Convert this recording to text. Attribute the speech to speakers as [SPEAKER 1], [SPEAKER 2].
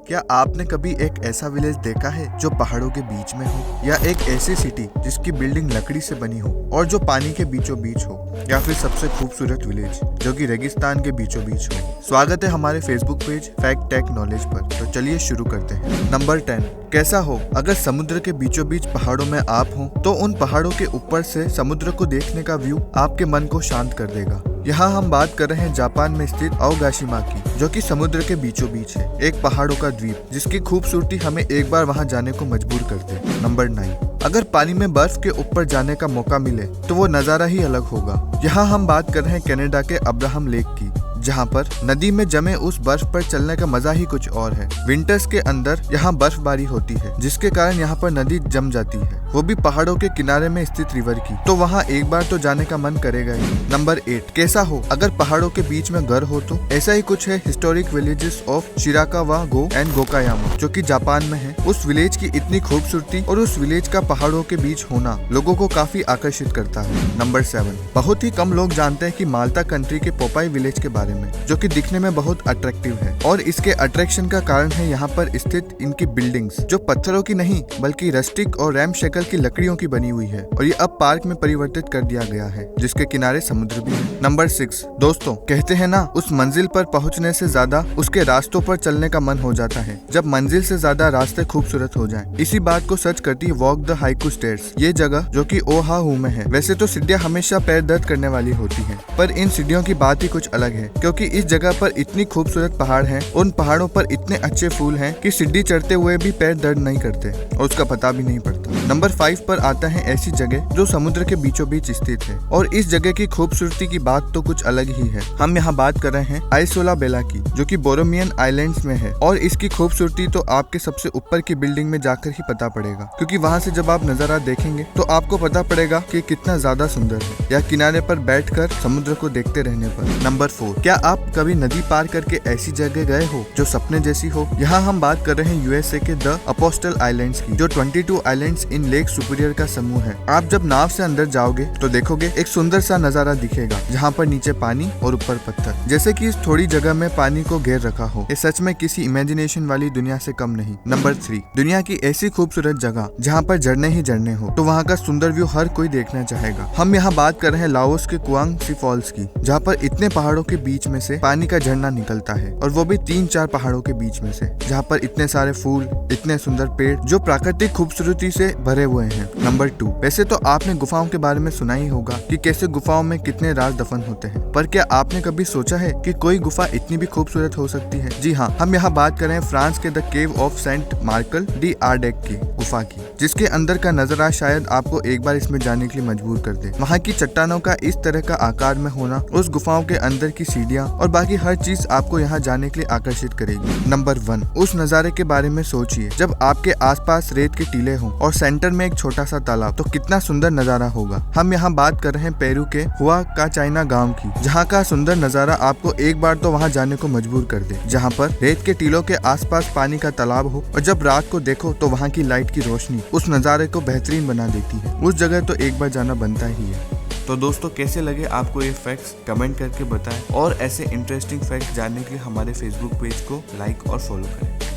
[SPEAKER 1] क्या आपने कभी एक ऐसा विलेज देखा है जो पहाड़ों के बीच में हो, या एक ऐसी सिटी जिसकी बिल्डिंग लकड़ी से बनी हो और जो पानी के बीचों बीच हो, या फिर सबसे खूबसूरत विलेज जो कि रेगिस्तान के बीचों बीच हो। स्वागत है हमारे Facebook page Fact Tech Knowledge पर। तो चलिए शुरू करते हैं। नंबर 10। कैसा हो अगर समुद्र के बीचों बीच पहाड़ों में आप हो, तो उन पहाड़ों के ऊपर से समुद्र को देखने का व्यू आपके मन को शांत कर देगा। यहाँ हम बात कर रहे हैं जापान में स्थित आओगाशिमा की, जो कि समुद्र के बीचों बीच है, एक पहाड़ों का द्वीप जिसकी खूबसूरती हमें एक बार वहाँ जाने को मजबूर कर दे। नंबर 9। अगर पानी में बर्फ के ऊपर जाने का मौका मिले तो वो नजारा ही अलग होगा। यहाँ हम बात कर रहे हैं कनाडा के अब्राहम लेक की, जहाँ पर नदी में जमे उस बर्फ पर चलने का मजा ही कुछ और है। विंटर्स के अंदर यहाँ बर्फबारी होती है, जिसके कारण यहाँ पर नदी जम जाती है, वो भी पहाड़ों के किनारे में स्थित रिवर की। तो वहाँ एक बार तो जाने का मन करेगा ही। नंबर 8। कैसा हो अगर पहाड़ों के बीच में घर हो तो ऐसा ही कुछ है historic villages of Shirakawa go and Gokayama, जो कि जापान में है। उस विलेज की इतनी खूबसूरती और उस विलेज का पहाड़ों के बीच होना लोगों को काफी आकर्षित करता है। नंबर 7। बहुत ही कम लोग जानते हैं कि माल्टा कंट्री के पोपाई विलेज के बारे में, जो कि दिखने में बहुत अट्रैक्टिव है, और इसके अट्रैक्शन का कारण है यहाँ पर स्थित इनकी बिल्डिंग्स, जो पत्थरों की नहीं बल्कि रस्टिक और रैम शेकल की लकड़ियों की बनी हुई है, और ये अब पार्क में परिवर्तित कर दिया गया है, जिसके किनारे समुद्र भी है। नंबर 6। दोस्तों, कहते हैं ना, उस मंजिल पर पहुँचने से ज्यादा उसके रास्तों पर चलने का मन हो जाता है, जब मंजिल से ज्यादा रास्ते खूबसूरत हो जाएं। इसी बात को सच करती है वॉक द हाइकू स्टेयर्स, ये जगह जो कि ओहाहू में है। वैसे तो सीढ़ियां हमेशा पैर दर्द करने वाली होती है, पर इन सीढ़ियों की बात ही कुछ अलग है, क्योंकि इस जगह पर इतनी खूबसूरत पहाड़ हैं, उन पहाड़ों पर इतने अच्छे फूल हैं कि सीढ़ी चढ़ते हुए भी पैर दर्द नहीं करते और उसका पता भी नहीं पड़ता। नंबर 5 पर आता है ऐसी जगह जो समुद्र के बीचों बीच स्थित है, और इस जगह की खूबसूरती की बात तो कुछ अलग ही है। हम यहाँ बात कर रहे हैं आइसोला बेला की, जो कि बोरोमियन आइलैंड्स में है, और इसकी खूबसूरती तो आपके सबसे ऊपर की बिल्डिंग में जाकर ही पता पड़ेगा, क्योंकि वहाँ से जब आप नजारा देखेंगे तो आपको पता पड़ेगा कि कितना ज्यादा सुंदर है, या किनारे पर बैठकर समुद्र को देखते रहने पर। नंबर 4। क्या आप कभी नदी पार करके ऐसी जगह गए हो जो सपने जैसी हो? यहाँ हम बात कर रहे हैं यूएसए के द अपोस्टल आइलैंड्स की, जो 22 आइलैंड्स इन लेक सुपीरियर का समूह है। आप जब नाव से अंदर जाओगे तो देखोगे एक सुंदर सा नजारा दिखेगा, जहाँ पर नीचे पानी और ऊपर पत्थर, जैसे कि इस थोड़ी जगह में पानी को घेर रखा हो। ये सच में किसी इमेजिनेशन वाली दुनिया से कम नहीं। नंबर 3। दुनिया की ऐसी खूबसूरत जगह जहाँ पर झरने ही झरने हो, तो वहाँ का सुंदर व्यू हर कोई देखना चाहेगा। हम यहाँ बात कर रहे हैं लाओस के कुआंग सी फॉल्स की, जहाँ पर इतने पहाड़ों के बीच में से पानी का झरना निकलता है, और वो भी 3-4 पहाड़ों के बीच में से, जहाँ पर इतने सारे फूल, इतने सुंदर पेड़ जो प्राकृतिक खूबसूरती से भरे हुए हैं। नंबर 2। वैसे तो आपने गुफाओं के बारे में सुना ही होगा कि कैसे गुफाओं में कितने राज दफन होते हैं, पर क्या आपने कभी सोचा है कि कोई गुफा इतनी भी खूबसूरत हो सकती है? जी हाँ, हम यहाँ बात कर रहे हैं फ्रांस के the cave of Saint Marcel de Ardeche की गुफा की, जिसके अंदर का नजारा शायद आपको एक बार इसमें जाने के लिए मजबूर कर दे। वहाँ की चट्टानों का इस तरह का आकार में होना, उस गुफाओं के अंदर की सीढ़ियाँ और बाकी हर चीज आपको यहाँ जाने के लिए आकर्षित करेगी। नंबर 1। उस नजारे के बारे में सोचिए जब आपके आसपास रेत के टीले हों और सेंटर में एक छोटा सा तालाब, तो कितना सुंदर नजारा होगा। हम यहाँ बात कर रहे हैं पेरू के हुआ का चाइना गांव की, जहाँ का सुंदर नजारा आपको एक बार तो वहाँ जाने को मजबूर कर दे, जहाँ पर रेत के टीलों के आसपास पानी का तालाब हो, और जब रात को देखो तो वहाँ की लाइट की रोशनी उस नजारे को बेहतरीन बना देती है। उस जगह तो एक बार जाना बनता ही है। तो दोस्तों, कैसे लगे आपको ये फैक्ट्स कमेंट करके बताएं, और ऐसे इंटरेस्टिंग फैक्ट्स जानने के लिए हमारे फेसबुक पेज को लाइक और फॉलो करें।